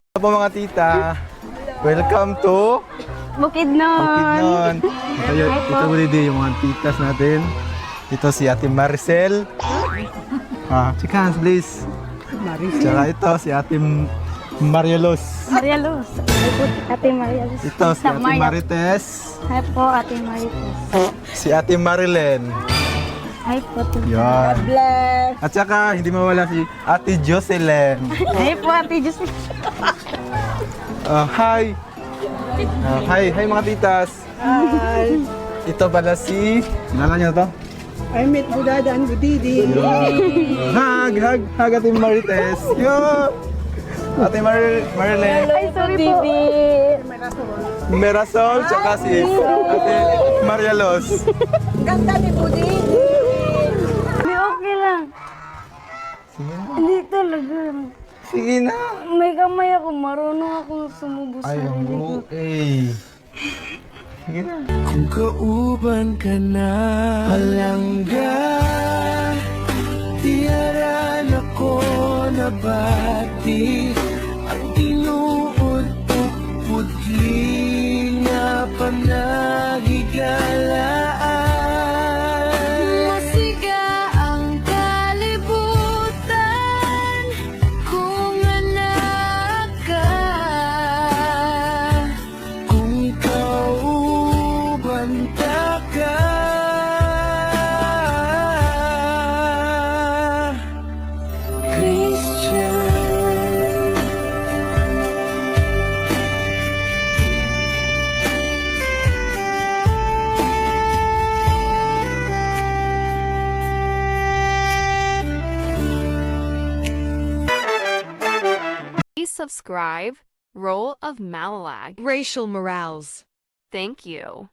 Hello po mga tita. Welcome to Bukidnon. Ito ulit yung mga titas natin. Ito si Ate Maricel. Shake hands please. Tsaka ito si Ate Marielos. Maria Luz. Hi po, Ate Maria Luz. Ito si Ate Marites. Hi po, Ate Marites. Si Ate Marilyn. Hi po, Ate. Yan. Bless. At saka hindi mawala si Ate Jocelyn. Hi po, Ate Diyos. Hi. Hi mga titas. Hi, Ito pala si... Nala niyo to? I met Budada and Budidi. Hug Ate Marites. Yo! Ate Marilyn. Ay, sorry po. Merasol, tsaka si Ate Marialos. Ganda ni Budidi. Hindi, okay lang. Sige na. Hindi talaga. Sige na. May kamay ako, marunong akong sumubos sa Ay, sarili ko. okay. Sige na. Kung kauban ka na palangga, tiyaran ako na bati at tinuod o pudli na panahigalaan. Masiga ang kalibutan kung anak ka, kung ikaw banta ka. Please subscribe, Role of Malalag, Racial Morales. Thank you.